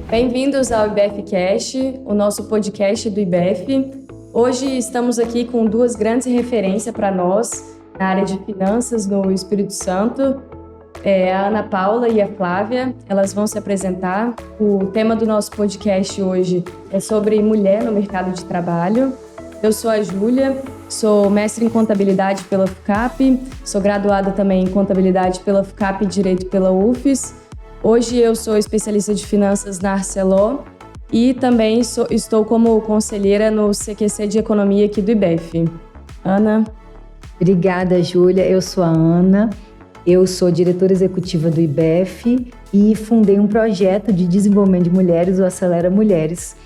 Bem-vindos ao IBFcast, o nosso podcast do IBF. Hoje estamos aqui com duas grandes referências para nós na área de finanças no Espírito Santo, a Ana Paula e a Flávia. Elas vão se apresentar. O tema do nosso podcast hoje é sobre mulher no mercado de trabalho. Eu sou a Júlia, sou mestre em contabilidade pela FUCAP, sou graduada também em contabilidade pela FUCAP e direito pela UFES. Hoje eu sou especialista de finanças na Arcelor e também estou como conselheira no CQC de Economia aqui do IBF. Ana? Obrigada, Júlia. Eu sou a Ana, eu sou diretora executiva do IBF e fundei um projeto de desenvolvimento de mulheres, o Acelera Mulheres,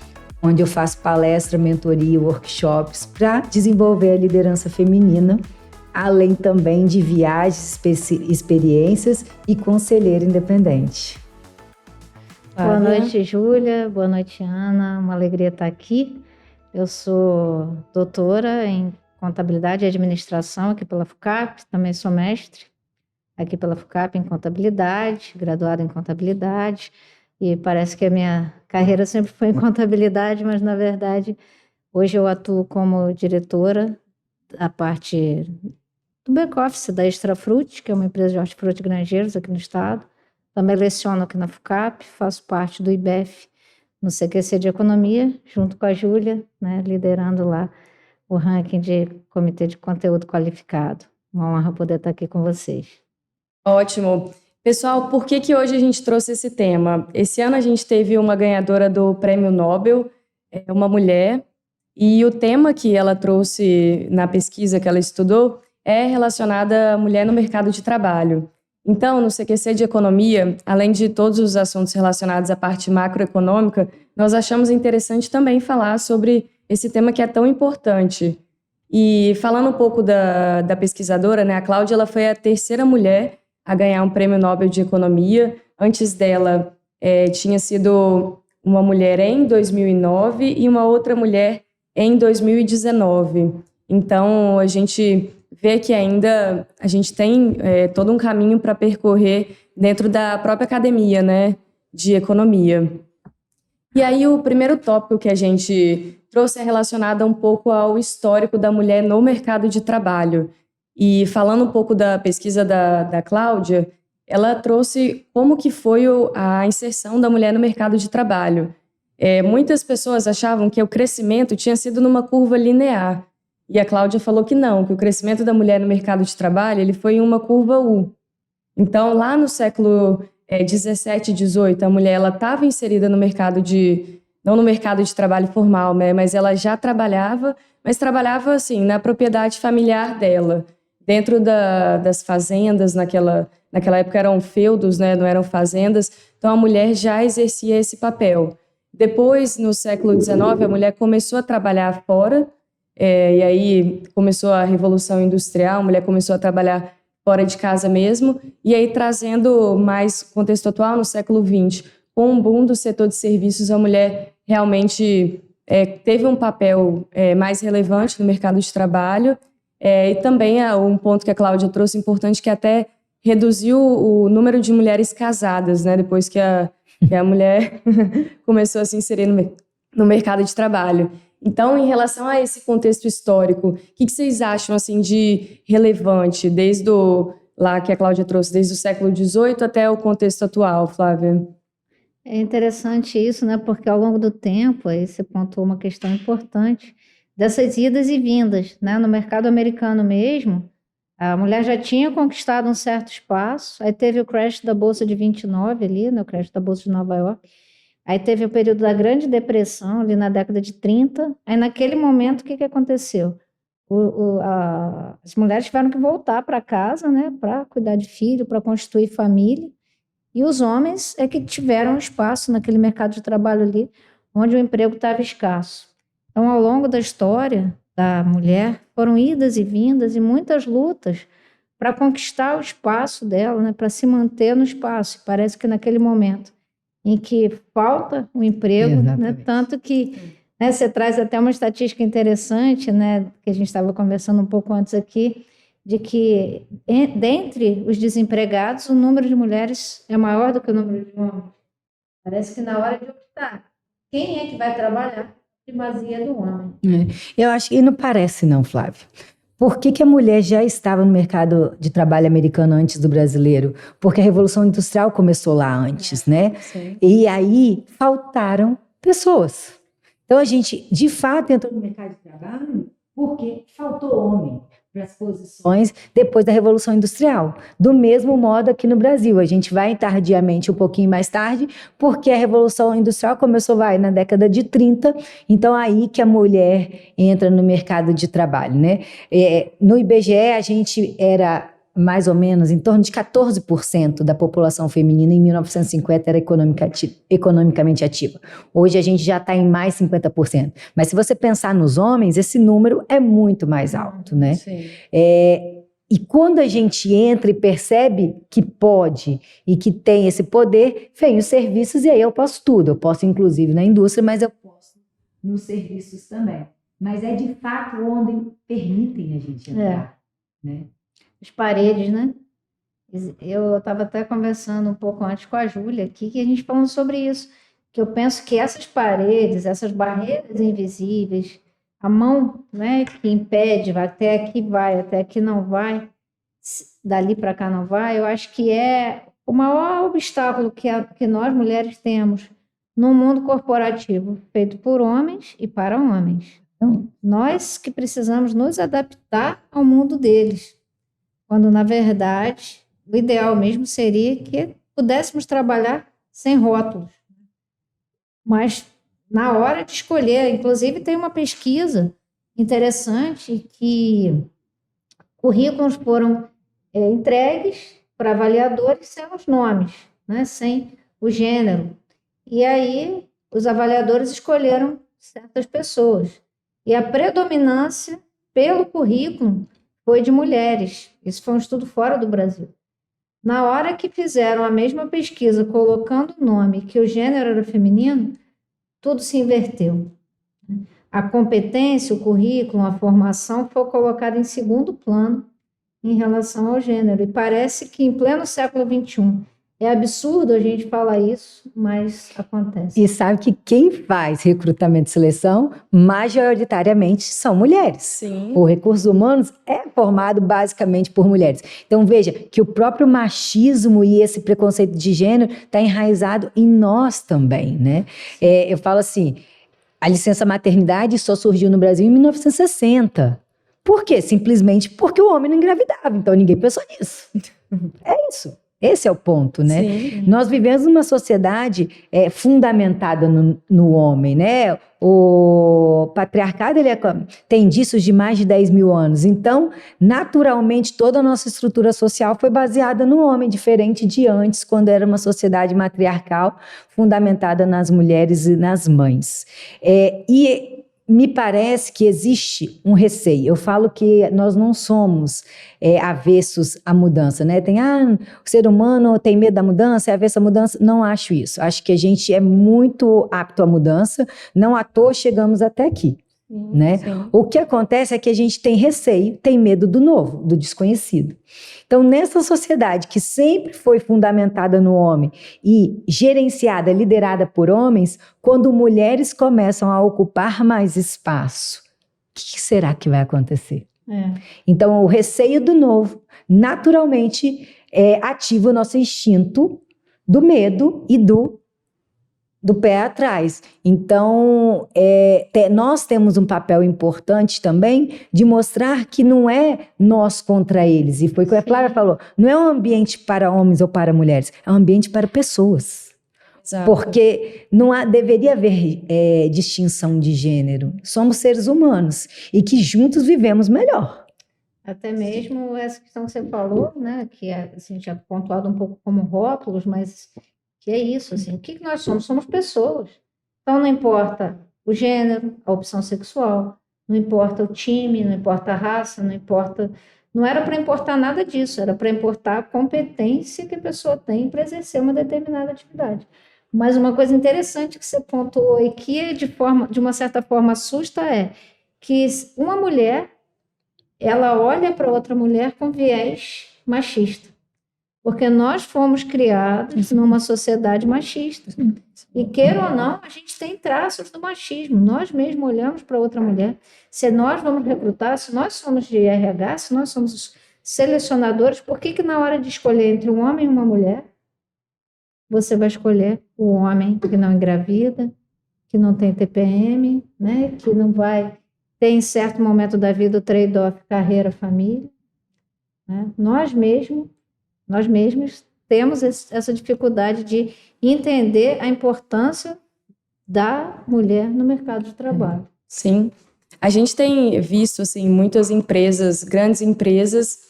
onde eu faço palestra, mentoria, workshops para desenvolver a liderança feminina, além também de viagens, experiências e conselheira independente. Boa noite, Júlia. Boa noite, Ana. Uma alegria estar aqui. Eu sou doutora em contabilidade e administração aqui pela FUCAP. Também sou mestre aqui pela FUCAP em contabilidade, graduada em contabilidade. E parece que a minha carreira sempre foi em contabilidade, mas na verdade hoje eu atuo como diretora da parte do back-office da Extrafruti, que é uma empresa de hortifruti granjeiros aqui no estado. Também leciono aqui na FUCAP, faço parte do IBF no CQC de Economia, junto com a Júlia, né, liderando lá o ranking de Comitê de Conteúdo Qualificado. Uma honra poder estar aqui com vocês. Ótimo. Pessoal, por que hoje a gente trouxe esse tema? Esse ano a gente teve uma ganhadora do Prêmio Nobel, uma mulher, e o tema que ela trouxe na pesquisa que ela estudou é relacionada à mulher no mercado de trabalho. Então, no CQC de Economia, além de todos os assuntos relacionados à parte macroeconômica, nós achamos interessante também falar sobre esse tema que é tão importante. E falando um pouco da pesquisadora, né, a Cláudia, ela foi a terceira mulher a ganhar um Prêmio Nobel de Economia. Antes dela, tinha sido uma mulher em 2009 e uma outra mulher em 2019. Então, a gente vê que ainda a gente tem todo um caminho para percorrer dentro da própria academia, né, de economia. E aí o primeiro tópico que a gente trouxe é relacionado um pouco ao histórico da mulher no mercado de trabalho. E falando um pouco da pesquisa da Cláudia, ela trouxe como que foi a inserção da mulher no mercado de trabalho. Muitas pessoas achavam que o crescimento tinha sido numa curva linear. E a Cláudia falou que não, que o crescimento da mulher no mercado de trabalho ele foi em uma curva U. Então, lá no século 17 e 18, a mulher estava inserida no mercado não no mercado de trabalho formal, né, mas ela já trabalhava, mas trabalhava assim, na propriedade familiar dela, dentro das fazendas, naquela época eram feudos, né, não eram fazendas, então a mulher já exercia esse papel. Depois, no século XIX, a mulher começou a trabalhar fora, e aí começou a Revolução Industrial, a mulher começou a trabalhar fora de casa mesmo, e aí trazendo mais contexto atual, no século XX, com o boom do setor de serviços, a mulher realmente teve um papel mais relevante no mercado de trabalho, e também um ponto que a Cláudia trouxe importante, que até reduziu o número de mulheres casadas, né, depois que a mulher começou a se inserir no mercado de trabalho. Então, em relação a esse contexto histórico, o que vocês acham assim, de relevante, desde lá que a Cláudia trouxe, desde o século XVIII até o contexto atual, Flávia? É interessante isso, né? Porque ao longo do tempo, aí você pontuou uma questão importante dessas idas e vindas, né? No mercado americano mesmo, a mulher já tinha conquistado um certo espaço, aí teve o crash da Bolsa de 29 ali, né? O crash da Bolsa de Nova York. Aí teve o período da Grande Depressão, ali na década de 30. Aí, naquele momento, o que aconteceu? As mulheres tiveram que voltar para casa, né, para cuidar de filho, para constituir família. E os homens é que tiveram espaço naquele mercado de trabalho ali, onde o emprego estava escasso. Então, ao longo da história da mulher, foram idas e vindas e muitas lutas para conquistar o espaço dela, né, para se manter no espaço. Parece que naquele momento em que falta o emprego, né? Tanto que, né, você traz até uma estatística interessante, né, que a gente estava conversando um pouco antes aqui, de que dentre os desempregados o número de mulheres é maior do que o número de homens. Parece que na hora de optar, quem é que vai trabalhar? Primazia do homem. Eu acho que não parece não, Flávio. Por que a mulher já estava no mercado de trabalho americano antes do brasileiro? Porque a Revolução Industrial começou lá antes, né? Sim. E aí faltaram pessoas. Então a gente, de fato, entrou no mercado de trabalho porque faltou homem para as posições depois da Revolução Industrial. Do mesmo modo aqui no Brasil, a gente vai tardiamente, um pouquinho mais tarde, porque a Revolução Industrial começou, na década de 30, então aí que a mulher entra no mercado de trabalho, né? No IBGE a gente era mais ou menos em torno de 14% da população feminina em 1950 era economicamente ativa. Hoje a gente já está em mais 50%. Mas se você pensar nos homens, esse número é muito mais alto, né? Sim. E quando a gente entra e percebe que pode e que tem esse poder, vem os serviços e aí eu posso tudo. Eu posso inclusive na indústria, mas eu posso nos serviços também. Mas é de fato onde permitem a gente entrar, né? As paredes, né? Eu estava até conversando um pouco antes com a Júlia aqui, que a gente falando sobre isso, que eu penso que essas paredes, essas barreiras invisíveis, a mão, né, que impede, até aqui vai, até aqui não vai, dali para cá não vai, eu acho que é o maior obstáculo que nós mulheres temos no mundo corporativo, feito por homens e para homens. Então, nós que precisamos nos adaptar ao mundo deles. Quando, na verdade, o ideal mesmo seria que pudéssemos trabalhar sem rótulos. Mas, na hora de escolher, inclusive tem uma pesquisa interessante que currículos foram entregues para avaliadores sem os nomes, né, sem o gênero. E aí, os avaliadores escolheram certas pessoas. E a predominância pelo currículo foi de mulheres. Isso foi um estudo fora do Brasil. Na hora que fizeram a mesma pesquisa, colocando o nome que o gênero era feminino, tudo se inverteu. A competência, o currículo, a formação foi colocada em segundo plano em relação ao gênero. E parece que em pleno século XXI, é absurdo a gente falar isso, mas acontece. E sabe que quem faz recrutamento e seleção, majoritariamente, são mulheres. Sim. O recursos humanos é formado basicamente por mulheres. Então, veja que o próprio machismo e esse preconceito de gênero está enraizado em nós também, né? Eu falo assim, a licença maternidade só surgiu no Brasil em 1960. Por quê? Simplesmente porque o homem não engravidava, então ninguém pensou nisso. É isso. Esse é o ponto, né? Sim. Nós vivemos numa sociedade fundamentada no homem, né? O patriarcado tem indícios de mais de 10 mil anos. Então, naturalmente, toda a nossa estrutura social foi baseada no homem, diferente de antes, quando era uma sociedade matriarcal fundamentada nas mulheres e nas mães. Me parece que existe um receio. Eu falo que nós não somos avessos à mudança, né? O ser humano tem medo da mudança, é avesso à mudança. Não acho isso. Acho que a gente é muito apto à mudança. Não à toa chegamos até aqui, né? Sim. O que acontece é que a gente tem receio, tem medo do novo, do desconhecido. Então, nessa sociedade que sempre foi fundamentada no homem e gerenciada, liderada por homens, quando mulheres começam a ocupar mais espaço, o que será que vai acontecer? Então, o receio do novo, naturalmente, ativa o nosso instinto do medo e do pé atrás. Então, nós temos um papel importante também de mostrar que não é nós contra eles. E foi o que a Flávia falou, não é um ambiente para homens ou para mulheres, é um ambiente para pessoas. Exato. Porque deveria haver distinção de gênero. Somos seres humanos e que juntos vivemos melhor. Até mesmo essa questão que você falou, né, que assim, tinha pontuado um pouco como rótulos, mas que é isso, assim, o que nós somos? Somos pessoas. Então não importa o gênero, a opção sexual, não importa o time, não importa a raça, não era para importar nada disso, era para importar a competência que a pessoa tem para exercer uma determinada atividade. Mas uma coisa interessante que você pontuou e que de uma certa forma assusta é que uma mulher, ela olha para outra mulher com viés machista. Porque nós fomos criados numa sociedade machista. E queira ou não, a gente tem traços do machismo. Nós mesmos olhamos para outra mulher. Se nós vamos recrutar, se nós somos de RH, se nós somos os selecionadores, por que na hora de escolher entre um homem e uma mulher, você vai escolher o homem que não engravida, que não tem TPM, né? Que não vai ter em certo momento da vida o trade-off carreira-família, né? Nós mesmos temos essa dificuldade de entender a importância da mulher no mercado de trabalho. Sim. A gente tem visto assim, muitas empresas, grandes empresas,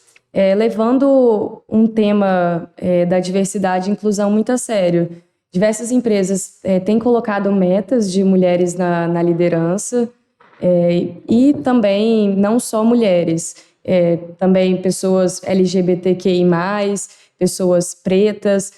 levando um tema da diversidade e inclusão muito a sério. Diversas empresas têm colocado metas de mulheres na liderança e também não só mulheres, também pessoas LGBTQI+, pessoas pretas.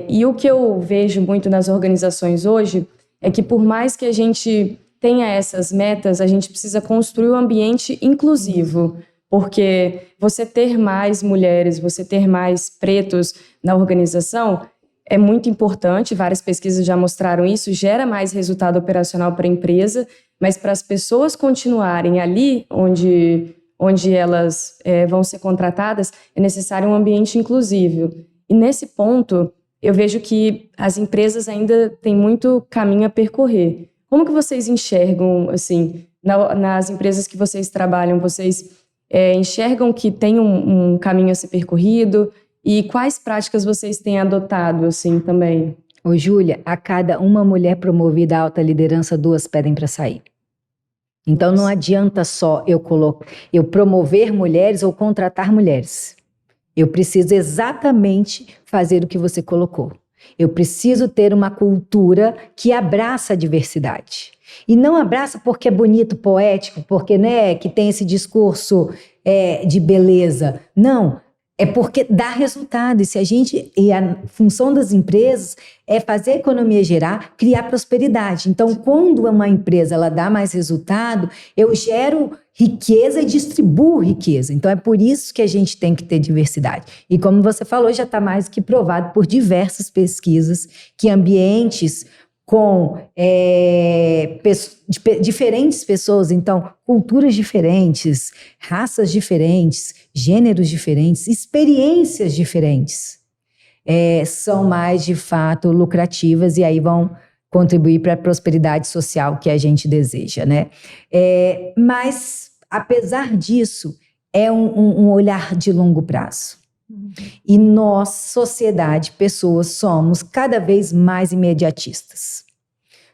E o que eu vejo muito nas organizações hoje é que por mais que a gente tenha essas metas, a gente precisa construir um ambiente inclusivo, porque você ter mais mulheres, você ter mais pretos na organização é muito importante, várias pesquisas já mostraram isso, gera mais resultado operacional para a empresa, mas para as pessoas continuarem ali onde elas vão ser contratadas, é necessário um ambiente inclusivo. E nesse ponto, eu vejo que as empresas ainda têm muito caminho a percorrer. Como que vocês enxergam, assim, nas empresas que vocês trabalham, vocês enxergam que tem um caminho a ser percorrido? E quais práticas vocês têm adotado, assim, também? Ô, Júlia, a cada uma mulher promovida à alta liderança, 2 pedem para sair. Então, não adianta só eu promover mulheres ou contratar mulheres. Eu preciso exatamente fazer o que você colocou. Eu preciso ter uma cultura que abraça a diversidade. E não abraça porque é bonito, poético, porque, né, que tem esse discurso de beleza. Não, é porque dá resultado. E a função das empresas é fazer a economia gerar, criar prosperidade. Então, quando uma empresa ela dá mais resultado, eu gero riqueza e distribuo riqueza. Então, é por isso que a gente tem que ter diversidade. E como você falou, já está mais que provado por diversas pesquisas que ambientes com diferentes pessoas, então, culturas diferentes, raças diferentes, gêneros diferentes, experiências diferentes, são mais, de fato, lucrativas e aí vão contribuir para a prosperidade social que a gente deseja, né? Mas, apesar disso, é um olhar de longo prazo. E nós, sociedade, pessoas, somos cada vez mais imediatistas.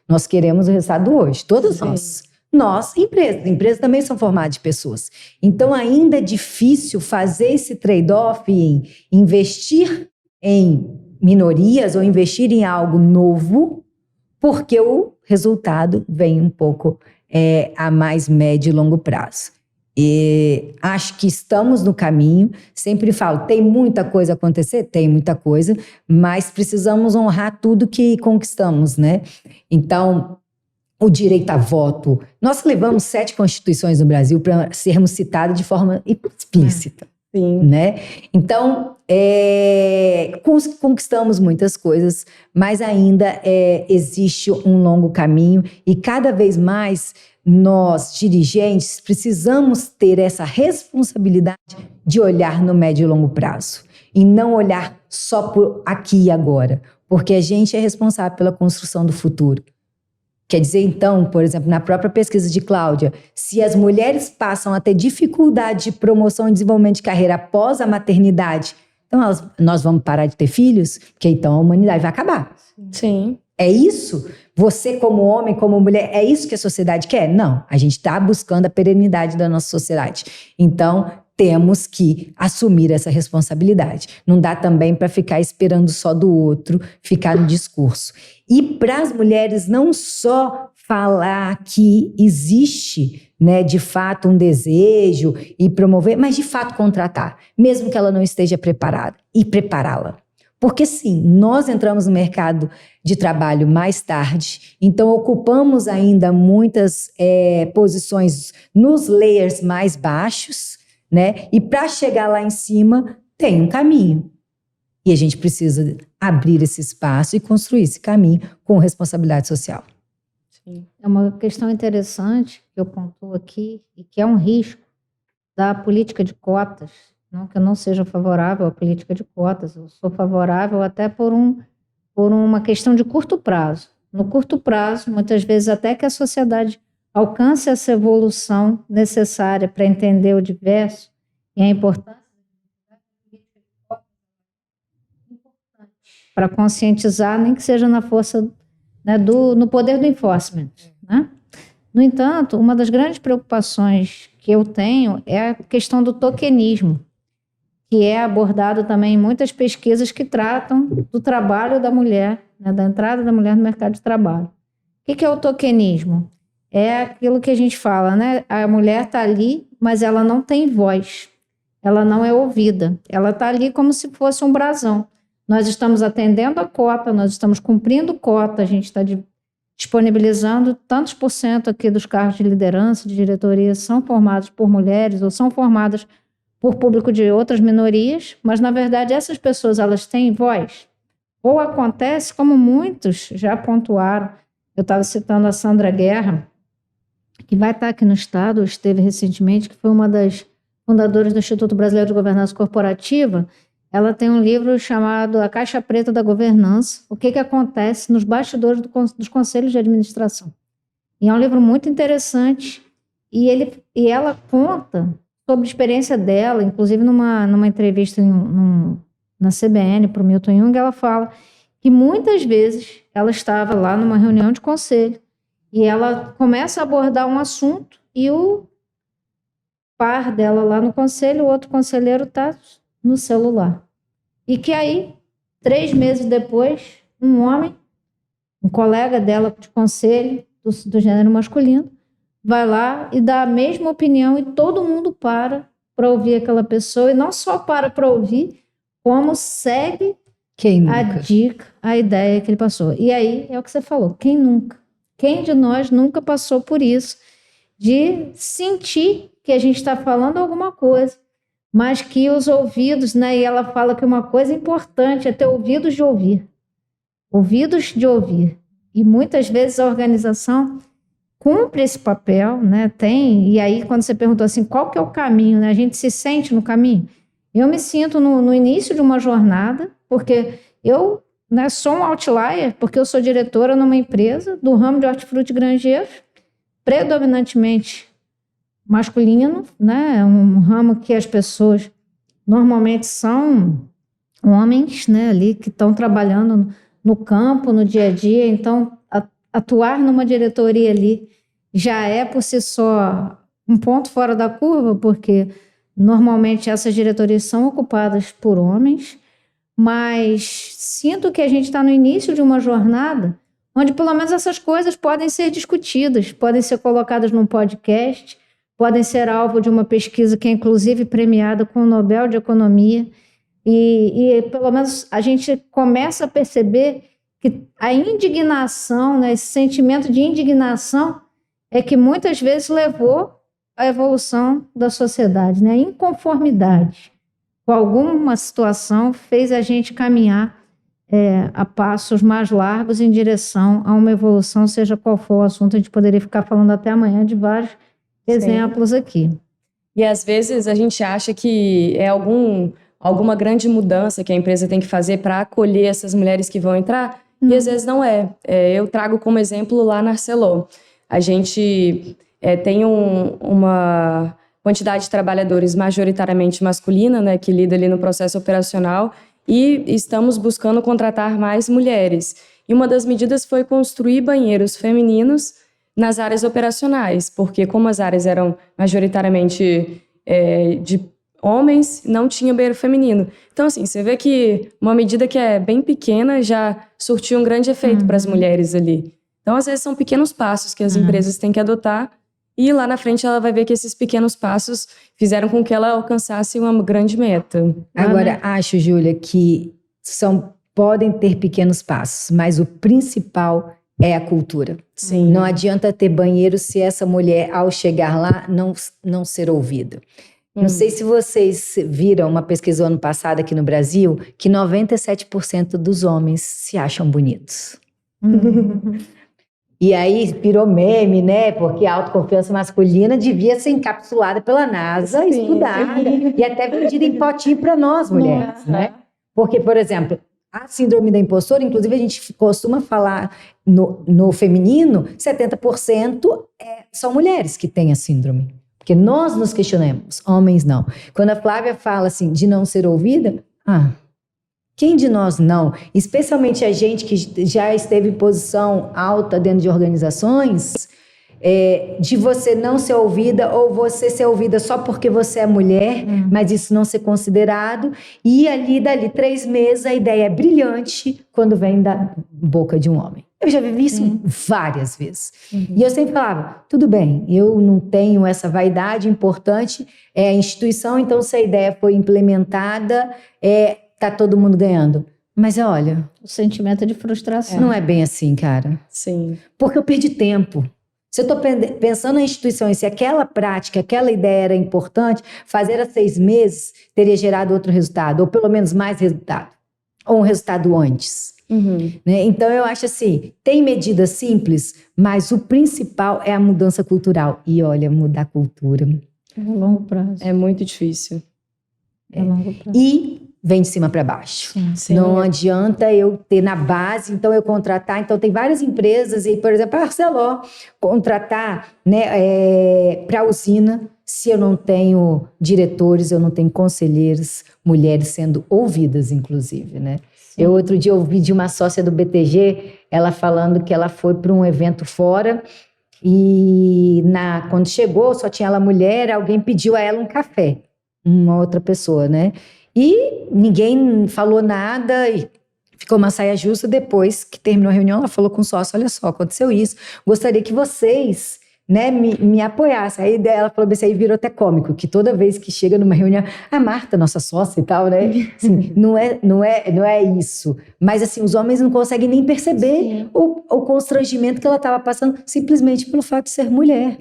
Nós queremos o resultado hoje, todos nós. Nós, empresas também são formadas de pessoas. Então, ainda é difícil fazer esse trade-off em investir em minorias ou investir em algo novo, porque o resultado vem um pouco a mais médio e longo prazo. E acho que estamos no caminho. Sempre falo, tem muita coisa a acontecer? Tem muita coisa, mas precisamos honrar tudo que conquistamos, né? Então, o direito a voto. Nós levamos 7 constituições no Brasil para sermos citados de forma explícita. Sim. Né? Então, conquistamos muitas coisas, mas ainda existe um longo caminho e cada vez mais nós, dirigentes, precisamos ter essa responsabilidade de olhar no médio e longo prazo e não olhar só por aqui e agora, porque a gente é responsável pela construção do futuro. Quer dizer, então, por exemplo, na própria pesquisa de Cláudia, se as mulheres passam a ter dificuldade de promoção e desenvolvimento de carreira após a maternidade, então nós vamos parar de ter filhos? Porque então a humanidade vai acabar. Sim. É isso? Você como homem, como mulher, é isso que a sociedade quer? Não, a gente está buscando a perenidade da nossa sociedade. Então, temos que assumir essa responsabilidade. Não dá também para ficar esperando só do outro, ficar no discurso. E para as mulheres não só falar que existe, né, de fato um desejo e promover, mas de fato contratar, mesmo que ela não esteja preparada, e prepará-la. Porque sim, nós entramos no mercado de trabalho mais tarde, então ocupamos ainda muitas posições nos layers mais baixos, né? E para chegar lá em cima, tem um caminho. E a gente precisa abrir esse espaço e construir esse caminho com responsabilidade social. Sim. É uma questão interessante que eu pontuo aqui e que é um risco da política de cotas. Não que eu não seja favorável à política de cotas, eu sou favorável até por uma questão de curto prazo. No curto prazo, muitas vezes até que a sociedade alcance essa evolução necessária para entender o diverso e a importância para conscientizar, nem que seja na força, né, no poder do enforcement, né? No entanto, uma das grandes preocupações que eu tenho é a questão do tokenismo, que é abordado também em muitas pesquisas que tratam do trabalho da mulher, né, da entrada da mulher no mercado de trabalho. O que é o tokenismo? É aquilo que a gente fala, né? A mulher está ali, mas ela não tem voz, ela não é ouvida, ela está ali como se fosse um brasão. Nós estamos atendendo a cota, nós estamos cumprindo cota, a gente está disponibilizando tantos por cento aqui dos cargos de liderança, de diretoria, são formados por mulheres ou são formadas por público de outras minorias, mas, na verdade, essas pessoas, elas têm voz? Ou acontece, como muitos já pontuaram, eu estava citando a Sandra Guerra, que vai estar aqui no Estado, esteve recentemente, que foi uma das fundadoras do Instituto Brasileiro de Governança Corporativa. Ela tem um livro chamado A Caixa Preta da Governança, o que acontece nos bastidores dos conselhos de administração. E é um livro muito interessante, e ela conta sobre a experiência dela, inclusive numa entrevista na CBN para o Milton Jung, ela fala que muitas vezes ela estava lá numa reunião de conselho e ela começa a abordar um assunto e o par dela lá no conselho, o outro conselheiro está no celular. E que aí, 3 meses depois, um homem, um colega dela de conselho, do gênero masculino, vai lá e dá a mesma opinião e todo mundo para ouvir aquela pessoa, e não só para ouvir, como segue a dica, a ideia que ele passou. E aí é o que você falou, quem nunca? Quem de nós nunca passou por isso, de sentir que a gente está falando alguma coisa, mas que os ouvidos, né, e ela fala que uma coisa importante é ter ouvidos de ouvir. Ouvidos de ouvir. E muitas vezes a organização cumpre esse papel, né? E aí quando você perguntou assim, qual que é o caminho, né? A gente se sente no caminho. Eu me sinto no início de uma jornada, porque eu, né, sou um outlier, porque eu sou diretora numa empresa do ramo de hortifruti granjeiros, predominantemente masculino, né? Um ramo que as pessoas normalmente são homens, né, ali que estão trabalhando no campo, no dia a dia. Então, atuar numa diretoria ali já é por si só um ponto fora da curva, porque normalmente essas diretorias são ocupadas por homens, mas sinto que a gente está no início de uma jornada onde pelo menos essas coisas podem ser discutidas, podem ser colocadas num podcast, podem ser alvo de uma pesquisa que é inclusive premiada com o Nobel de Economia, e pelo menos a gente começa a perceber que a indignação, né, esse sentimento de indignação é que muitas vezes levou à evolução da sociedade, né? A inconformidade com alguma situação fez a gente caminhar a passos mais largos em direção a uma evolução, seja qual for o assunto. A gente poderia ficar falando até amanhã de vários exemplos aqui. E às vezes a gente acha que é alguma grande mudança que a empresa tem que fazer para acolher essas mulheres que vão entrar, e às vezes não é. Eu trago como exemplo lá na Arcelor. A gente tem uma quantidade de trabalhadores majoritariamente masculina, né, que lida ali no processo operacional, e estamos buscando contratar mais mulheres. E uma das medidas foi construir banheiros femininos nas áreas operacionais, porque como as áreas eram majoritariamente de homens, não tinha banheiro feminino. Então, assim, você vê que uma medida que é bem pequena já surtiu um grande efeito para as mulheres ali. Então, às vezes, são pequenos passos que as empresas têm que adotar, e lá na frente ela vai ver que esses pequenos passos fizeram com que ela alcançasse uma grande meta. Agora, acho, Júlia, que podem ter pequenos passos, mas o principal é a cultura. Sim. Não adianta ter banheiro se essa mulher, ao chegar lá, não ser ouvida. Não sei se vocês viram uma pesquisa ano passado aqui no Brasil, que 97% dos homens se acham bonitos. E aí virou meme, né? Porque a autoconfiança masculina devia ser encapsulada pela NASA, Sim. estudada e até vendida em potinho para nós, mulheres, né? Porque, por exemplo, a síndrome da impostora, inclusive a gente costuma falar no feminino, 70% são mulheres que têm a síndrome. Porque nós nos questionamos, homens não. Quando a Flávia fala assim, de não ser ouvida, quem de nós não? Especialmente a gente que já esteve em posição alta dentro de organizações, de você não ser ouvida ou você ser ouvida só porque você é mulher, mas isso não ser considerado. E dali 3 meses, a ideia é brilhante quando vem da boca de um homem. Eu já vivi isso várias vezes. E eu sempre falava, tudo bem, eu não tenho essa vaidade, importante é a instituição, então se a ideia foi implementada, tá todo mundo ganhando. Mas olha... O sentimento de frustração. Não é bem assim, cara. Sim. Porque eu perdi tempo. Se eu estou pensando na instituição e se aquela prática, aquela ideia era importante, fazer há 6 meses teria gerado outro resultado, ou pelo menos mais resultado. Ou um resultado antes. Né? Então eu acho assim, tem medidas simples, mas o principal é a mudança cultural. E olha, mudar a cultura. É a longo prazo. É muito difícil. É a longo prazo. E vem de cima para baixo. Sim. Não adianta eu ter na base, então eu contratar. Então tem várias empresas, e por exemplo, a Arcelor, contratar, né, para a usina, se eu não tenho diretores, eu não tenho conselheiros, mulheres sendo ouvidas, inclusive, né? Eu outro dia ouvi de uma sócia do BTG, ela falando que ela foi para um evento fora e quando chegou, só tinha ela mulher, alguém pediu a ela um café, uma outra pessoa, né? E ninguém falou nada e ficou uma saia justa. Depois que terminou a reunião, ela falou com o sócio, olha só, aconteceu isso, gostaria que vocês, né, me apoiassem. Aí ela falou, isso aí virou até cômico, que toda vez que chega numa reunião, a Marta, nossa sócia e tal, né, assim, não é isso. Mas assim, os homens não conseguem nem perceber o constrangimento que ela estava passando, simplesmente pelo fato de ser mulher.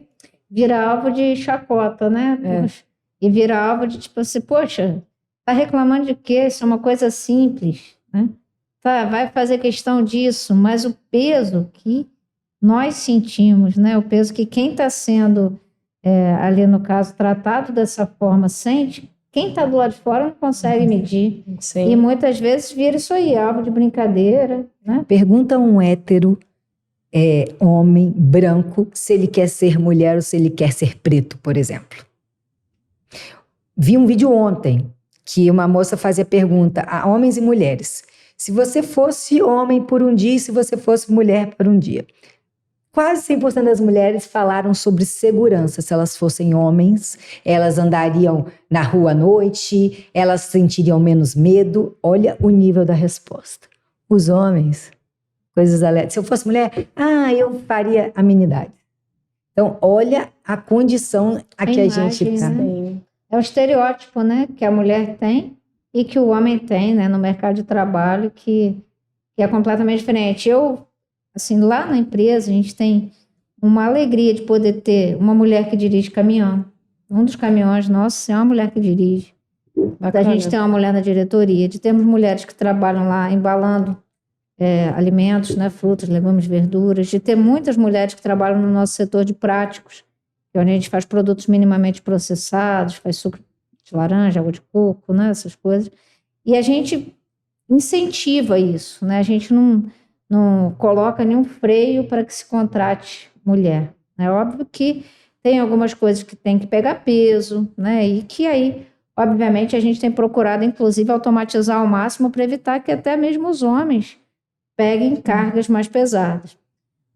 Vira alvo de chacota, né? E vira alvo de tipo assim, poxa, tá reclamando de quê? Isso é uma coisa simples, né? Tá, vai fazer questão disso, mas o peso que nós sentimos, né? O peso que quem está sendo, ali no caso, tratado dessa forma sente, quem está do lado de fora não consegue medir. Sim. E muitas vezes vira isso aí, alvo de brincadeira, né? Pergunta um hétero, homem, branco, se ele quer ser mulher ou se ele quer ser preto, por exemplo. Vi um vídeo ontem que uma moça fazia pergunta a homens e mulheres. Se você fosse homem por um dia e se você fosse mulher por um dia. Quase 100% das mulheres falaram sobre segurança. Se elas fossem homens, elas andariam na rua à noite, elas sentiriam menos medo. Olha o nível da resposta. Os homens, coisas aleatórias. Se eu fosse mulher, eu faria amenidade. Então, olha a condição a que a gente está. Né? É o estereótipo, né, que a mulher tem e que o homem tem, né, no mercado de trabalho, que é completamente diferente. Eu, assim, lá na empresa, a gente tem uma alegria de poder ter uma mulher que dirige caminhão. Um dos caminhões nossos é uma mulher que dirige. Da gente ter uma mulher na diretoria, de termos mulheres que trabalham lá embalando alimentos, né, frutas, legumes, verduras, de ter muitas mulheres que trabalham no nosso setor de práticos, onde a gente faz produtos minimamente processados, faz suco de laranja, água de coco, né, essas coisas. E a gente incentiva isso, né? A gente não coloca nenhum freio para que se contrate mulher. É óbvio que tem algumas coisas que tem que pegar peso, né? E que aí, obviamente, a gente tem procurado, inclusive, automatizar ao máximo para evitar que até mesmo os homens peguem cargas mais pesadas.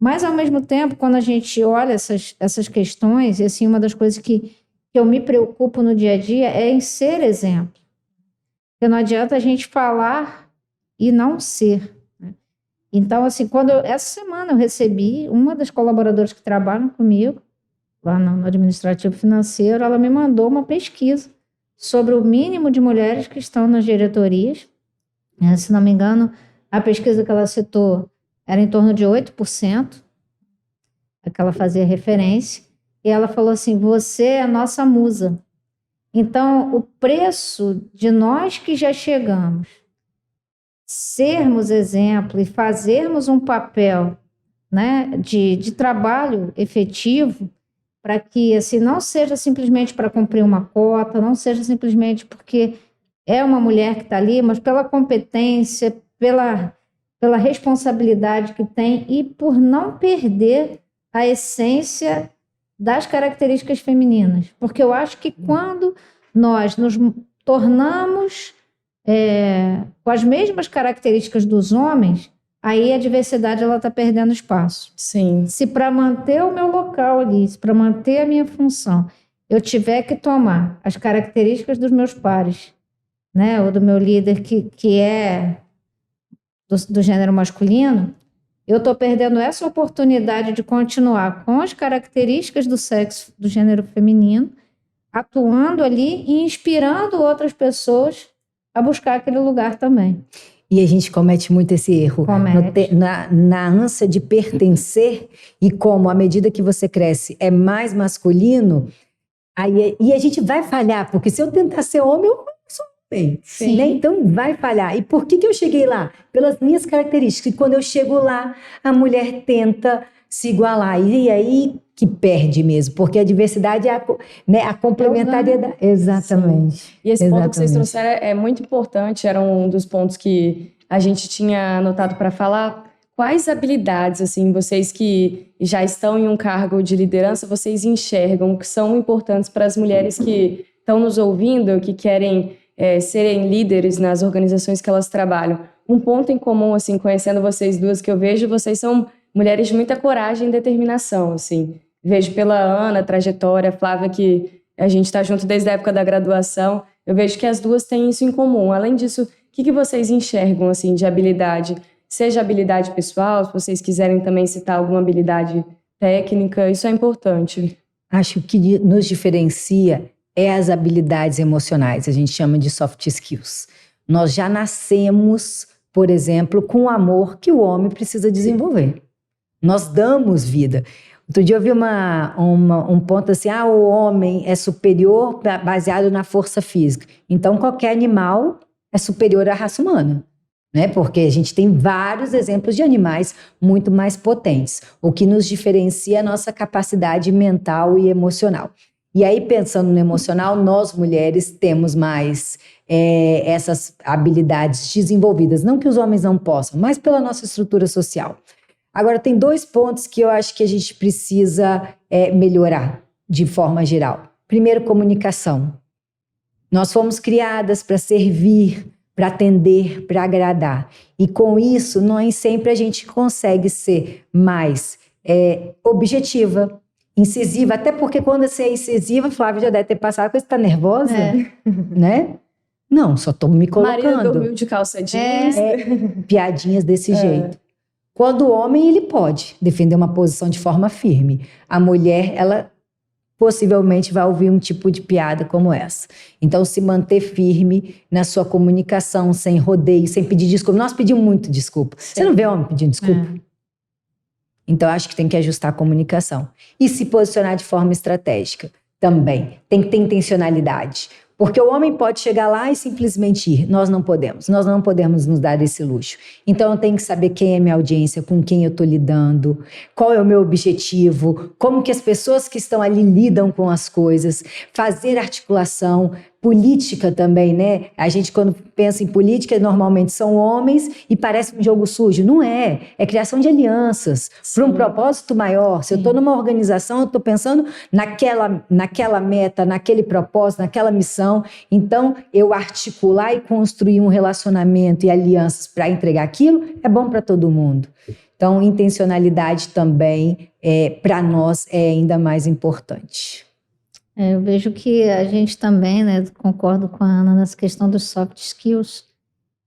Mas, ao mesmo tempo, quando a gente olha essas questões, e assim, uma das coisas que eu me preocupo no dia a dia é em ser exemplo. Porque não adianta a gente falar e não ser. Né? Então, assim, essa semana eu recebi uma das colaboradoras que trabalham comigo, lá no administrativo financeiro, ela me mandou uma pesquisa sobre o mínimo de mulheres que estão nas diretorias. Se não me engano, a pesquisa que ela citou era em torno de 8%, a que ela fazia referência, e ela falou assim, você é a nossa musa. Então, o preço de nós que já chegamos, sermos exemplo e fazermos um papel, né, de trabalho efetivo, para que assim, não seja simplesmente para cumprir uma cota, não seja simplesmente porque é uma mulher que está ali, mas pela competência, pela responsabilidade que tem e por não perder a essência das características femininas. Porque eu acho que quando nós nos tornamos com as mesmas características dos homens, aí a diversidade está perdendo espaço. Sim. Se para manter o meu local ali, se para manter a minha função, eu tiver que tomar as características dos meus pares, né, ou do meu líder que é do gênero masculino, eu estou perdendo essa oportunidade de continuar com as características do sexo do gênero feminino, atuando ali e inspirando outras pessoas a buscar aquele lugar também. E a gente comete muito esse erro. Na ânsia de pertencer, e como à medida que você cresce é mais masculino, e a gente vai falhar, porque se eu tentar ser homem, eu sou homem. Né? Então vai falhar. E por que eu cheguei lá? Pelas minhas características. E quando eu chego lá, a mulher tenta se igualar. E aí que perde mesmo, porque a diversidade é a complementariedade. Exatamente. Sim. E esse ponto que vocês trouxeram é muito importante, era um dos pontos que a gente tinha anotado para falar. Quais habilidades, assim, vocês que já estão em um cargo de liderança, vocês enxergam que são importantes para as mulheres que estão nos ouvindo, que querem serem líderes nas organizações que elas trabalham? Um ponto em comum, assim, conhecendo vocês duas, que eu vejo, vocês são mulheres de muita coragem e determinação, assim. Vejo pela Ana, trajetória, Flávia, que a gente está junto desde a época da graduação. Eu vejo que as duas têm isso em comum. Além disso, o que vocês enxergam, assim, de habilidade? Seja habilidade pessoal, se vocês quiserem também citar alguma habilidade técnica, isso é importante. Acho que nos diferencia as habilidades emocionais, a gente chama de soft skills. Nós já nascemos, por exemplo, com o amor que o homem precisa desenvolver. Nós damos vida. Outro dia eu vi um ponto assim, o homem é superior baseado na força física. Então qualquer animal é superior à raça humana. Né? Porque a gente tem vários exemplos de animais muito mais potentes. O que nos diferencia é a nossa capacidade mental e emocional. E aí, pensando no emocional, nós mulheres temos mais essas habilidades desenvolvidas. Não que os homens não possam, mas pela nossa estrutura social. Agora, tem 2 pontos que eu acho que a gente precisa melhorar de forma geral. Primeiro, comunicação. Nós fomos criadas para servir, para atender, para agradar. E com isso, nem sempre a gente consegue ser mais objetiva, incisiva. Até porque quando você é incisiva, Flávia já deve ter passado, você está nervosa, né? Não, só estou me colocando. Maria dormiu de calça jeans. Piadinhas desse jeito. Quando o homem, ele pode defender uma posição de forma firme. A mulher, ela possivelmente vai ouvir um tipo de piada como essa. Então, se manter firme na sua comunicação, sem rodeio, sem pedir desculpa. Nós pedimos muito desculpa. Você não vê homem pedindo desculpa? Então, acho que tem que ajustar a comunicação. E se posicionar de forma estratégica também. Tem que ter intencionalidade. Porque o homem pode chegar lá e simplesmente ir. Nós não podemos. Nós não podemos nos dar esse luxo. Então, eu tenho que saber quem é minha audiência, com quem eu estou lidando, qual é o meu objetivo, como que as pessoas que estão ali lidam com as coisas, fazer articulação, política também, né? A gente, quando pensa em política, normalmente são homens e parece um jogo sujo. Não é. É criação de alianças para um propósito maior. Se eu estou numa organização, eu estou pensando naquela meta, naquele propósito, naquela missão. Então, eu articular e construir um relacionamento e alianças para entregar aquilo é bom para todo mundo. Então, intencionalidade também, para nós, é ainda mais importante. Eu vejo que a gente também, né, concordo com a Ana nessa questão dos soft skills.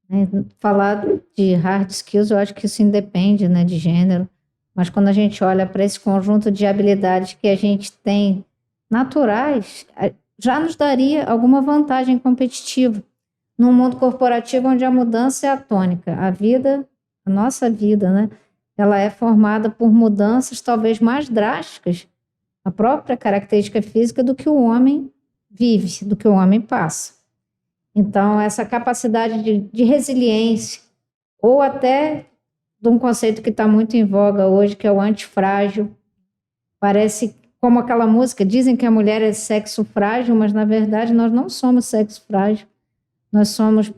Né? Falar de hard skills, eu acho que isso independe, né, de gênero. Mas quando a gente olha para esse conjunto de habilidades que a gente tem naturais, já nos daria alguma vantagem competitiva. Num mundo corporativo onde a mudança é a tônica. A nossa vida, né, ela é formada por mudanças talvez mais drásticas, a própria característica física do que o homem vive, do que o homem passa. Então, essa capacidade de resiliência, ou até de um conceito que está muito em voga hoje, que é o antifrágil. Parece como aquela música, dizem que a mulher é sexo frágil, mas na verdade nós não somos sexo frágil. Nós somos,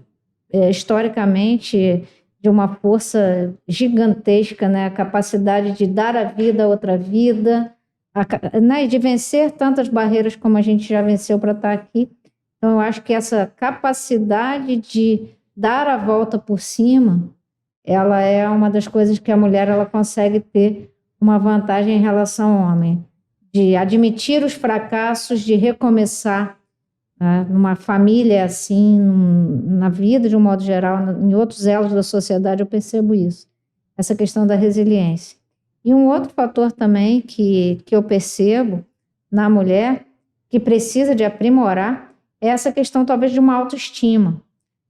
historicamente, de uma força gigantesca, né? A capacidade de dar a vida a outra vida, né? De vencer tantas barreiras como a gente já venceu para estar aqui. Então, eu acho que essa capacidade de dar a volta por cima, ela é uma das coisas que a mulher ela consegue ter uma vantagem em relação ao homem, de admitir os fracassos, de recomeçar, né? Numa família assim, na vida de um modo geral, em outros elos da sociedade eu percebo isso, essa questão da resiliência. E um outro fator também que eu percebo na mulher, que precisa de aprimorar, é essa questão talvez de uma autoestima,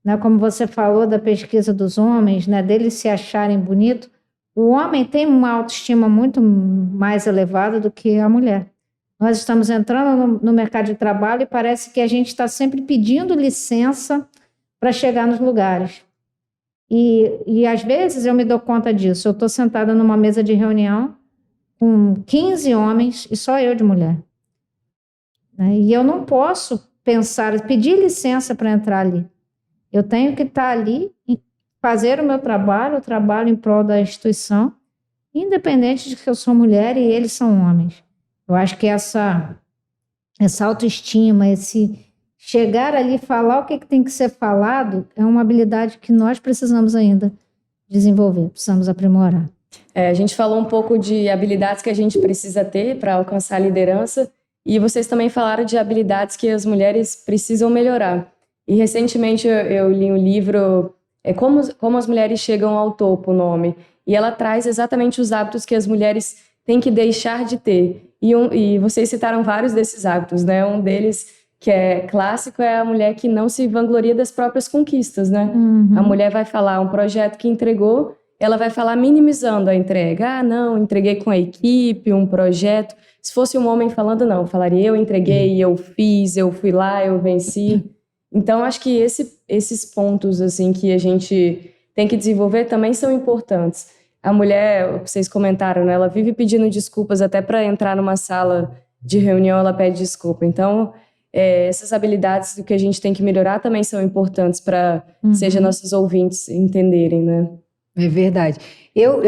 né? Como você falou da pesquisa dos homens, né? Deles se acharem bonito, o homem tem uma autoestima muito mais elevada do que a mulher. Nós estamos entrando no mercado de trabalho e parece que a gente está sempre pedindo licença para chegar nos lugares. E às vezes eu me dou conta disso. Eu estou sentada numa mesa de reunião com 15 homens e só eu de mulher, né? E eu não posso pedir licença para entrar ali. Eu tenho que estar ali e fazer o meu trabalho, o trabalho em prol da instituição, independente de que eu sou mulher e eles são homens. Eu acho que essa autoestima, esse chegar ali e falar o que tem que ser falado, é uma habilidade que nós precisamos ainda desenvolver, precisamos aprimorar. A gente falou um pouco de habilidades que a gente precisa ter para alcançar a liderança, e vocês também falaram de habilidades que as mulheres precisam melhorar. E recentemente eu li um livro, Como as Mulheres Chegam ao Topo, o nome, e ela traz exatamente os hábitos que as mulheres têm que deixar de ter. E vocês citaram vários desses hábitos, né? Um deles, que é clássico, é a mulher que não se vangloria das próprias conquistas, né? Uhum. A mulher vai falar um projeto que entregou, ela vai falar minimizando a entrega. Ah, não, entreguei com a equipe, um projeto. Se fosse um homem falando, não, falaria eu entreguei, eu fiz, eu fui lá, eu venci. Então, acho que esses pontos assim que a gente tem que desenvolver também são importantes. A mulher, vocês comentaram, né? Ela vive pedindo desculpas, até para entrar numa sala de reunião ela pede desculpa. Então, essas habilidades do que a gente tem que melhorar também são importantes para, seja nossos ouvintes entenderem, né? É verdade. Eu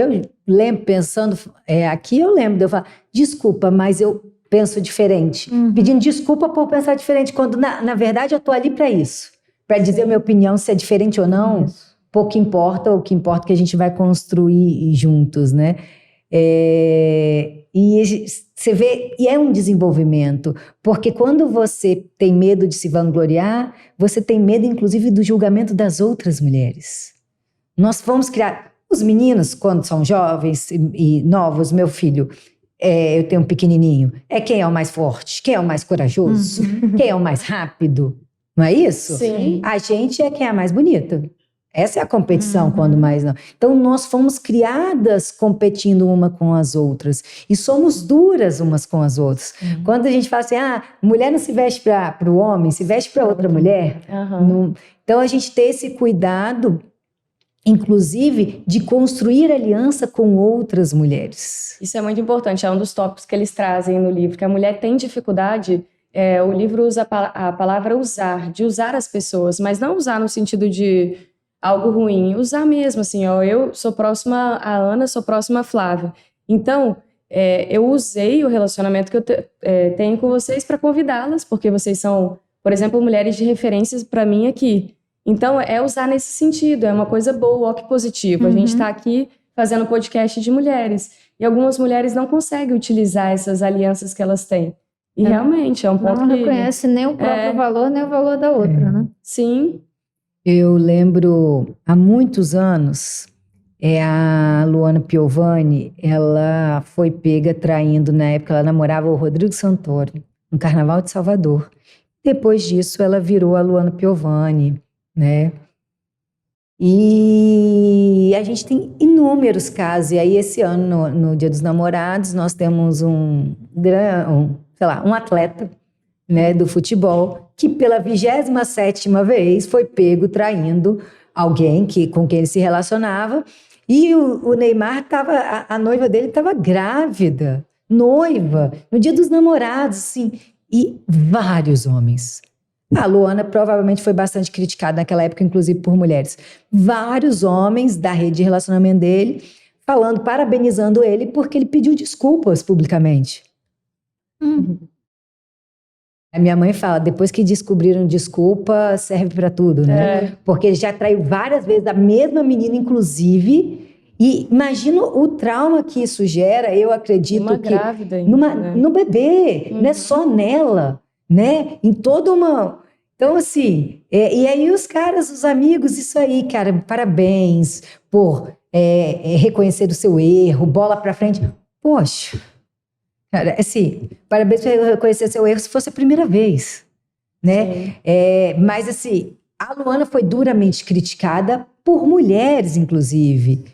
lembro, pensando aqui, eu lembro de eu falar, desculpa, mas eu penso diferente. Pedindo desculpa por pensar diferente, quando na verdade eu estou ali para isso. Para dizer a minha opinião, se é diferente ou não, pouco importa, o que importa é que a gente vai construir juntos, né? E você vê, e é um desenvolvimento, porque quando você tem medo de se vangloriar, você tem medo, inclusive, do julgamento das outras mulheres. Nós vamos criar... Os meninos, quando são jovens e novos, meu filho, eu tenho um pequenininho, quem é o mais forte, quem é o mais corajoso, quem é o mais rápido, não é isso? Sim. A gente é quem é a mais bonita. Essa é a competição, quando mais não. Então, nós fomos criadas competindo uma com as outras. E somos duras umas com as outras. Quando a gente fala assim, mulher não se veste para o homem, se veste para outra mulher. Não. Então, a gente tem esse cuidado, inclusive, de construir aliança com outras mulheres. Isso é muito importante, é um dos tópicos que eles trazem no livro, que a mulher tem dificuldade, o livro usa a palavra usar, de usar as pessoas, mas não usar no sentido de algo ruim, usar mesmo, assim, eu sou próxima a Ana, sou próxima a Flávia. Então, eu usei o relacionamento que eu tenho com vocês para convidá-las, porque vocês são, por exemplo, mulheres de referências para mim aqui. Então, usar nesse sentido, é uma coisa boa, que positivo. A gente está aqui fazendo podcast de mulheres, e algumas mulheres não conseguem utilizar essas alianças que elas têm. E realmente, é um ponto não reconhece nem o próprio valor, nem o valor da outra, né? Sim. Eu lembro, há muitos anos, a Luana Piovani, ela foi pega traindo, na época ela namorava o Rodrigo Santoro, no Carnaval de Salvador. Depois disso, ela virou a Luana Piovani, né? E a gente tem inúmeros casos, e aí esse ano, no Dia dos Namorados, nós temos um atleta, né, do futebol, que pela 27ª vez foi pego traindo alguém com quem ele se relacionava. E o Neymar a noiva dele estava grávida, noiva, no dia dos namorados, assim, e vários homens. A Luana provavelmente foi bastante criticada naquela época, inclusive por mulheres. Vários homens da rede de relacionamento dele falando, parabenizando ele, porque ele pediu desculpas publicamente. A minha mãe fala, depois que descobriram desculpa, serve para tudo, né? Porque ele já traiu várias vezes a mesma menina, inclusive. E imagina o trauma que isso gera, eu acredito Uma que... grávida ainda, né? No bebê, não é só nela, né? Em toda uma... Então, assim, e aí os caras, os amigos, isso aí, cara, parabéns por reconhecer o seu erro, bola pra frente. Poxa, cara, assim, parabéns por reconhecer seu erro se fosse a primeira vez, né? Mas, assim, a Luana foi duramente criticada por mulheres, inclusive.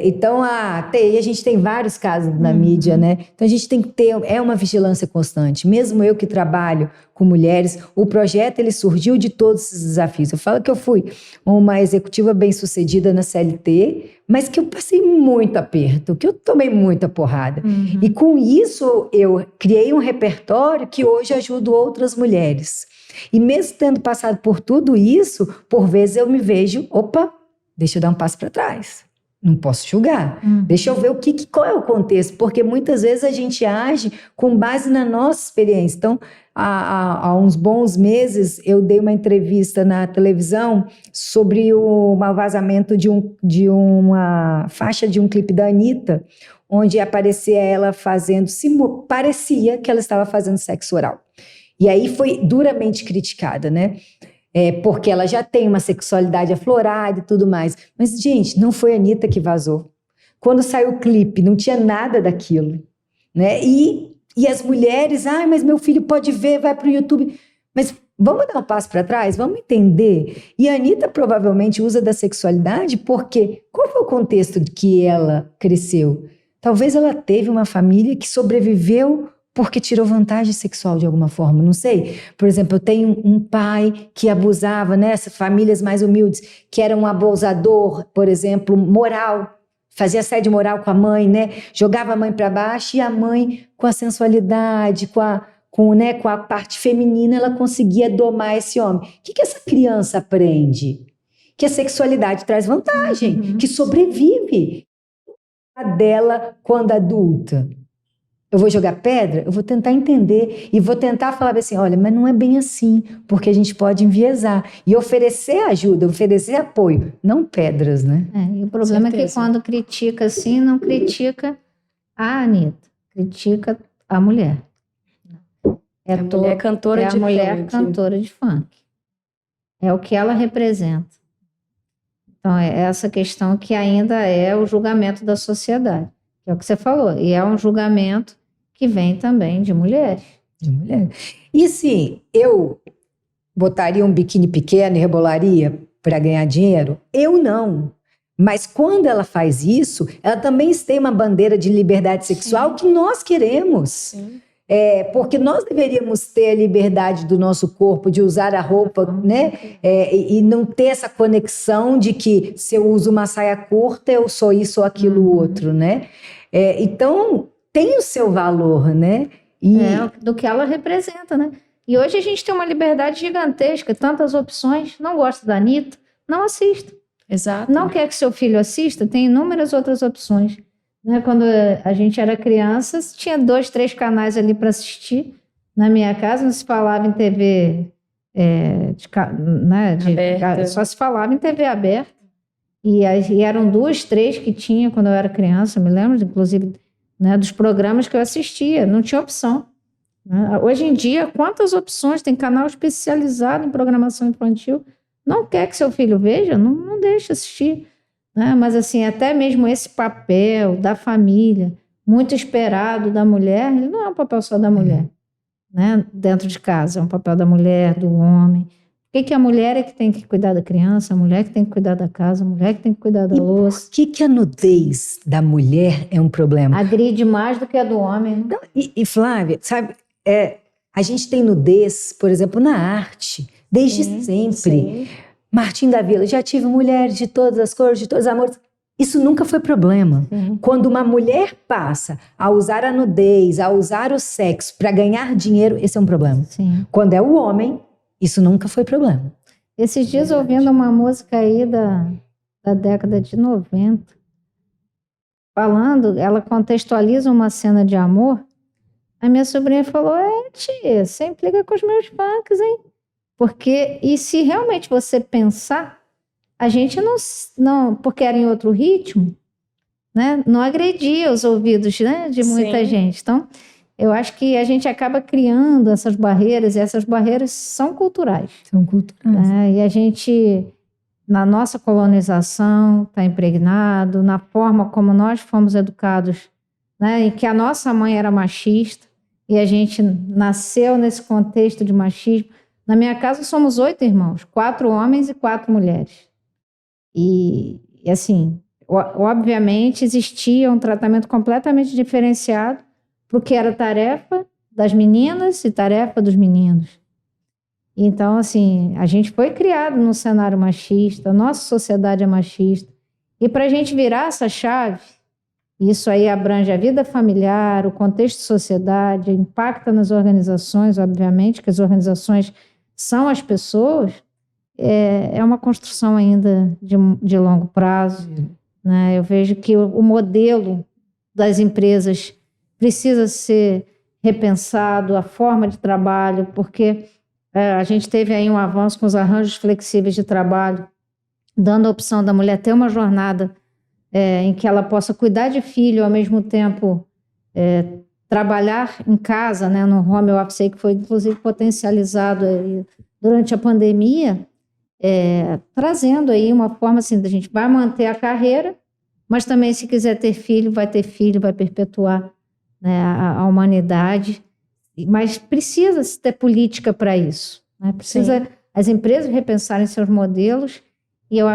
Então, a gente tem vários casos na mídia, né? Então, a gente tem que ter uma vigilância constante. Mesmo eu que trabalho com mulheres, o projeto ele surgiu de todos esses desafios. Eu falo que eu fui uma executiva bem-sucedida na CLT, mas que eu passei muito aperto, que eu tomei muita porrada. E com isso, eu criei um repertório que hoje ajuda outras mulheres. E mesmo tendo passado por tudo isso, por vezes eu me vejo, opa, deixa eu dar um passo para trás. Não posso julgar. Deixa eu ver qual é o contexto, porque muitas vezes a gente age com base na nossa experiência. Então, há uns bons meses, eu dei uma entrevista na televisão sobre o vazamento de uma faixa de um clipe da Anitta, onde aparecia ela parecia que ela estava fazendo sexo oral. E aí foi duramente criticada, né? Porque ela já tem uma sexualidade aflorada e tudo mais. Mas, gente, não foi a Anitta que vazou. Quando saiu o clipe, não tinha nada daquilo, né? E as mulheres, mas meu filho pode ver, vai para o YouTube. Mas vamos dar um passo para trás? Vamos entender. E a Anitta provavelmente usa da sexualidade porque qual foi o contexto de que ela cresceu? Talvez ela teve uma família que sobreviveu porque tirou vantagem sexual de alguma forma, não sei. Por exemplo, eu tenho um pai que abusava, né? Famílias mais humildes, que era um abusador, por exemplo, moral, fazia assédio moral com a mãe, né? Jogava a mãe para baixo e a mãe, com a sensualidade, com a parte feminina, ela conseguia domar esse homem. O que essa criança aprende? Que a sexualidade traz vantagem, que sobrevive dela quando adulta. Eu vou jogar pedra? Eu vou tentar entender e vou tentar falar assim, olha, mas não é bem assim, porque a gente pode enviesar. E oferecer ajuda, oferecer apoio, não pedras, né? E o problema é que quando critica assim, não critica a Anitta, critica a mulher. A mulher cantora de funk. É a mulher cantora de funk. É o que ela representa. Então, é essa questão que ainda é o julgamento da sociedade. Que é o que você falou. E é um julgamento que vem também de mulheres. De mulheres. E se eu botaria um biquíni pequeno e rebolaria para ganhar dinheiro? Eu não. Mas quando ela faz isso, ela também tem uma bandeira de liberdade sexual que nós queremos. Sim. Porque nós deveríamos ter a liberdade do nosso corpo, de usar a roupa, né? E não ter essa conexão de que se eu uso uma saia curta, eu sou isso ou aquilo outro, né? Então, tem o seu valor, né? Do que ela representa, né? E hoje a gente tem uma liberdade gigantesca, tantas opções. Não gosta da Anitta? Não assista. Exato. Não quer que seu filho assista? Tem inúmeras outras opções. Né? Quando a gente era criança, tinha 2, 3 canais ali para assistir. Na minha casa não se falava em TV só se falava em TV aberta. E eram 2, 3 que tinha quando eu era criança, me lembro, inclusive, né, dos programas que eu assistia. Não tinha opção. Né? Hoje em dia, quantas opções? Tem canal especializado em programação infantil. Não quer que seu filho veja? Não deixa assistir. Né? Mas assim, até mesmo esse papel da família, muito esperado da mulher, ele não é um papel só da mulher, né? Dentro de casa, é um papel da mulher, do homem. Por que a mulher é que tem que cuidar da criança, a mulher que tem que cuidar da casa, a mulher que tem que cuidar da louça? Por que a nudez da mulher é um problema? Agride mais do que a do homem. Né? E Flávia, sabe, A gente tem nudez, por exemplo, na arte, desde sempre. Sim. Martim da Vila, já tive mulheres de todas as cores, de todos os amores. Isso nunca foi problema. Quando uma mulher passa a usar a nudez, a usar o sexo para ganhar dinheiro, esse é um problema. Sim. Quando é o homem, isso nunca foi problema. Esses dias ouvindo uma música aí da década de 90, falando, ela contextualiza uma cena de amor. A minha sobrinha falou, tia, você implica com os meus punks, hein? Porque, e se realmente você pensar, a gente não porque era em outro ritmo, né? Não agredia os ouvidos, né, de muita Sim. gente. Então, eu acho que a gente acaba criando essas barreiras, e essas barreiras são culturais. São culturais. Né? E a gente, na nossa colonização, está impregnado, na forma como nós fomos educados, né? Em que a nossa mãe era machista, e a gente nasceu nesse contexto de machismo. Na minha casa somos 8 irmãos, 4 homens e 4 mulheres. E assim, obviamente existia um tratamento completamente diferenciado para o que era tarefa das meninas e tarefa dos meninos. Então, assim, a gente foi criado num cenário machista, a nossa sociedade é machista. E para a gente virar essa chave, isso aí abrange a vida familiar, o contexto de sociedade, impacta nas organizações, obviamente, que as organizações são as pessoas, é uma construção ainda de longo prazo. Né? Eu vejo que o modelo das empresas precisa ser repensado, a forma de trabalho, porque a gente teve aí um avanço com os arranjos flexíveis de trabalho, dando a opção da mulher ter uma jornada em que ela possa cuidar de filho, ao mesmo tempo trabalhar em casa, né, no home office, que foi inclusive potencializado aí durante a pandemia, trazendo aí uma forma assim, da gente vai manter a carreira, mas também se quiser ter filho, vai perpetuar, né, a humanidade, mas precisa ter política para isso, né? Precisa as empresas repensarem seus modelos, e eu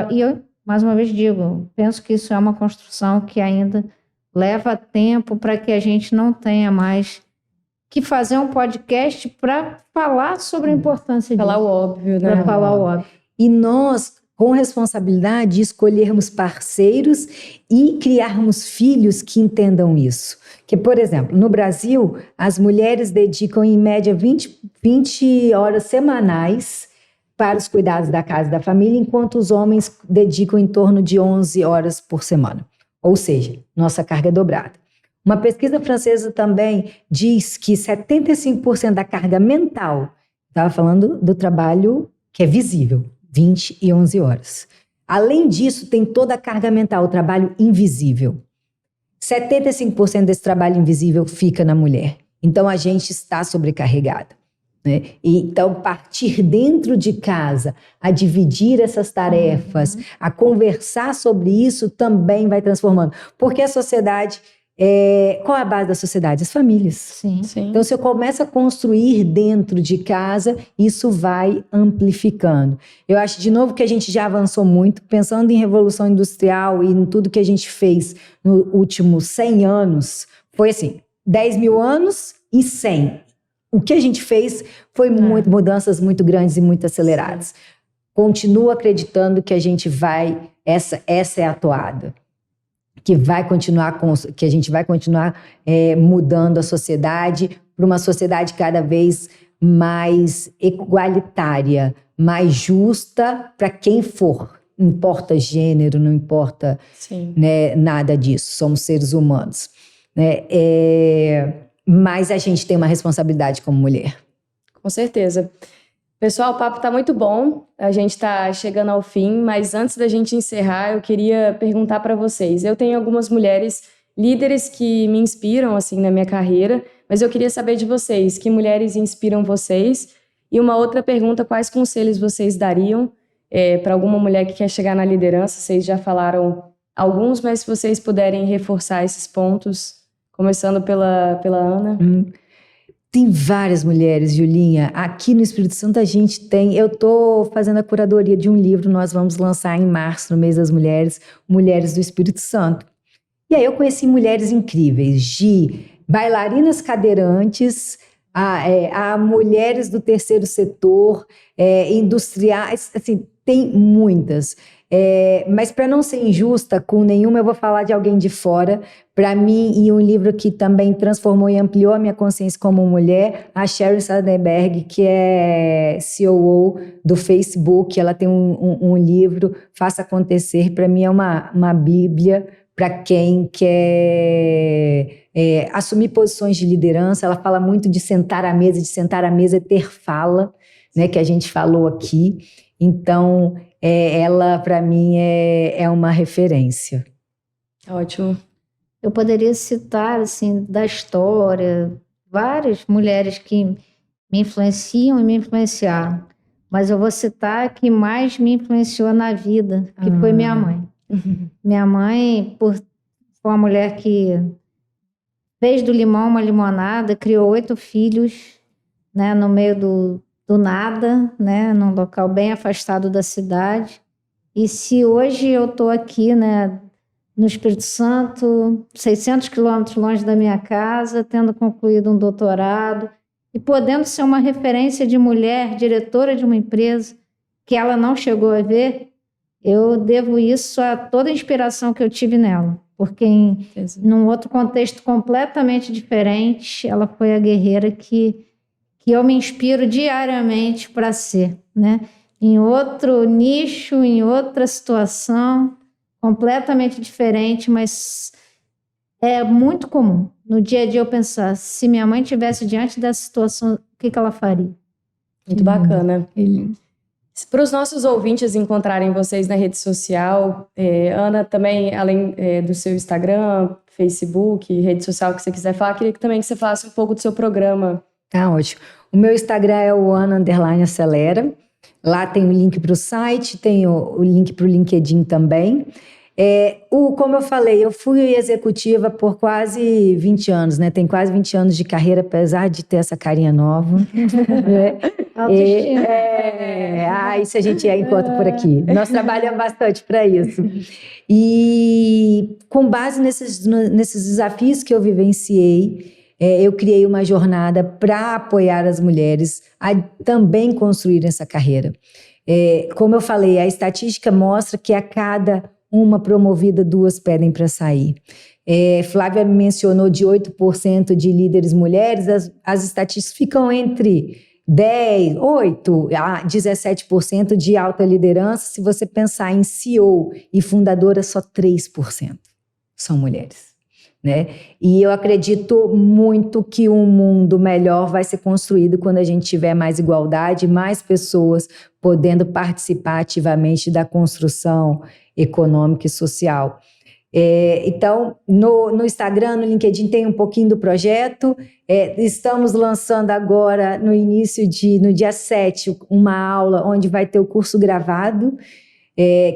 mais uma vez digo, penso que isso é uma construção que ainda leva tempo para que a gente não tenha mais que fazer um podcast para falar sobre a importância disso. Falar o óbvio, né? Para falar o óbvio. E nós, com responsabilidade, escolhermos parceiros e criarmos filhos que entendam isso. Que, por exemplo, no Brasil, as mulheres dedicam em média 20 horas semanais para os cuidados da casa e da família, enquanto os homens dedicam em torno de 11 horas por semana. Ou seja, nossa carga é dobrada. Uma pesquisa francesa também diz que 75% da carga mental, estava falando do trabalho que é visível, 20 e 11 horas. Além disso, tem toda a carga mental, o trabalho invisível. 75% desse trabalho invisível fica na mulher. Então, a gente está sobrecarregada. Né? E, então, partir dentro de casa, a dividir essas tarefas, a conversar sobre isso também vai transformando. Porque a sociedade... qual é a base da sociedade? As famílias. Sim. Então, se eu começo a construir dentro de casa, isso vai amplificando. Eu acho, de novo, que a gente já avançou muito, pensando em revolução industrial e em tudo que a gente fez nos últimos 100 anos, foi assim, 10 mil anos e 100. O que a gente fez foi mudanças muito grandes e muito aceleradas. Continuo acreditando que a gente vai, essa é a toada. Que a gente vai continuar mudando a sociedade para uma sociedade cada vez mais igualitária, mais justa para quem for. Não importa gênero, não importa nada disso. Somos seres humanos. Mas a gente tem uma responsabilidade como mulher. Com certeza. Pessoal, o papo está muito bom, a gente está chegando ao fim, mas antes da gente encerrar, eu queria perguntar para vocês. Eu tenho algumas mulheres líderes que me inspiram assim na minha carreira, mas eu queria saber de vocês, que mulheres inspiram vocês? E uma outra pergunta, quais conselhos vocês dariam para alguma mulher que quer chegar na liderança? Vocês já falaram alguns, mas se vocês puderem reforçar esses pontos, começando pela Ana. Tem várias mulheres, Julinha. Aqui no Espírito Santo a gente tem... Eu estou fazendo a curadoria de um livro, nós vamos lançar em março, no mês das mulheres, Mulheres do Espírito Santo. E aí eu conheci mulheres incríveis, de bailarinas cadeirantes a mulheres do terceiro setor, industriais, assim, tem muitas. Mas para não ser injusta com nenhuma, eu vou falar de alguém de fora. Para mim, e um livro que também transformou e ampliou a minha consciência como mulher, a Sheryl Sandberg, que é COO do Facebook. Ela tem um livro, Faça Acontecer. Para mim é uma bíblia para quem quer assumir posições de liderança. Ela fala muito de sentar à mesa é ter fala, né, que a gente falou aqui. Então, ela, para mim, é uma referência. Ótimo. Eu poderia citar, assim, da história, várias mulheres que me influenciam e me influenciaram. Mas eu vou citar a que mais me influenciou na vida, que foi minha mãe. Minha mãe, foi uma mulher que fez do limão uma limonada, criou 8 filhos, né, no meio do nada, né, num local bem afastado da cidade. E se hoje eu estou aqui, né, no Espírito Santo, 600 quilômetros longe da minha casa, tendo concluído um doutorado e podendo ser uma referência de mulher, diretora de uma empresa que ela não chegou a ver, eu devo isso a toda a inspiração que eu tive nela. Porque num outro contexto completamente diferente, ela foi a guerreira que eu me inspiro diariamente para ser, né? Em outro nicho, em outra situação, completamente diferente, mas é muito comum no dia a dia eu pensar, se minha mãe estivesse diante dessa situação, o que ela faria? Muito bacana. Para os nossos ouvintes encontrarem vocês na rede social, Ana, também, além do seu Instagram, Facebook, rede social que você quiser falar, queria também que você falasse um pouco do seu programa. Tá ótimo. O meu Instagram é o Ana_Acelera. Lá tem o link para o site, tem o link para o LinkedIn também. Como eu falei, eu fui executiva por quase 20 anos, né? Tem quase 20 anos de carreira, apesar de ter essa carinha nova. Isso a gente encontra por aqui. Nós trabalhamos bastante para isso. E com base nesses desafios que eu vivenciei, eu criei uma jornada para apoiar as mulheres a também construir essa carreira. Como eu falei, a estatística mostra que a cada uma promovida, 2 pedem para sair. Flávia mencionou de 8% de líderes mulheres, as estatísticas ficam entre 8% a 17% de alta liderança. Se você pensar em CEO e fundadora, só 3% são mulheres. Né? E eu acredito muito que um mundo melhor vai ser construído quando a gente tiver mais igualdade, mais pessoas podendo participar ativamente da construção econômica e social. Então, no Instagram, no LinkedIn tem um pouquinho do projeto. Estamos lançando agora, no dia 7, uma aula onde vai ter o curso gravado,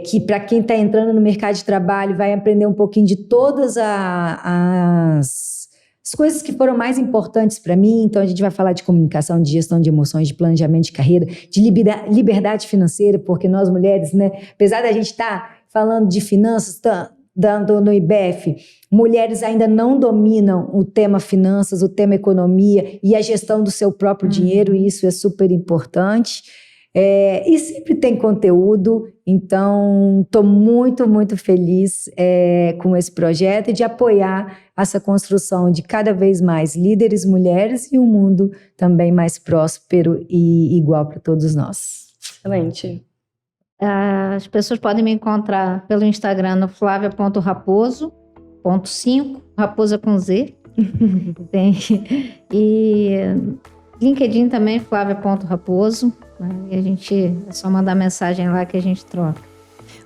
que para quem está entrando no mercado de trabalho vai aprender um pouquinho de todas as coisas que foram mais importantes para mim. Então a gente vai falar de comunicação, de gestão de emoções, de planejamento de carreira, de liberdade financeira, porque nós mulheres, né, apesar da gente estar falando de finanças, dando no IBEF, mulheres ainda não dominam o tema finanças, o tema economia e a gestão do seu próprio dinheiro, e isso é super importante. E sempre tem conteúdo, então estou muito, muito feliz com esse projeto e de apoiar essa construção de cada vez mais líderes mulheres e um mundo também mais próspero e igual para todos nós. Excelente. As pessoas podem me encontrar pelo Instagram no flavia.raposo.5, raposa com Z. E LinkedIn também, flavia.raposo. E é só mandar mensagem lá que a gente troca.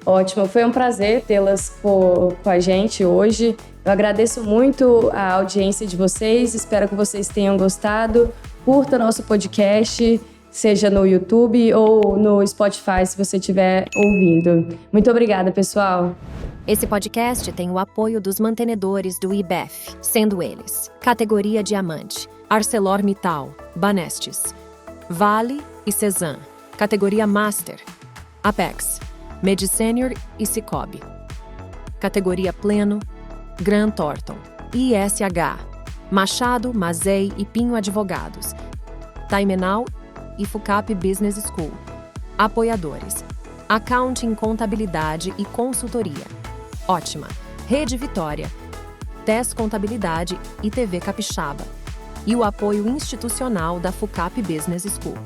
Ótimo, foi um prazer tê-las com a gente hoje. Eu agradeço muito a audiência de vocês, espero que vocês tenham gostado. Curta nosso podcast, seja no YouTube ou no Spotify, se você estiver ouvindo. Muito obrigada, pessoal. Esse podcast tem o apoio dos mantenedores do IBEF, sendo eles: Categoria Diamante, ArcelorMittal, Banestes, Vale e Cezan. Categoria Master, Apex, MediSenior e Cicobi. Categoria Pleno, Grant Thornton, ISH, Machado, Mazei e Pinho Advogados, Taimenau e FUCAP Business School. Apoiadores: Accounting, Contabilidade e Consultoria. Ótima. Rede Vitória. TES Contabilidade e TV Capixaba. E o apoio institucional da FUCAP Business School.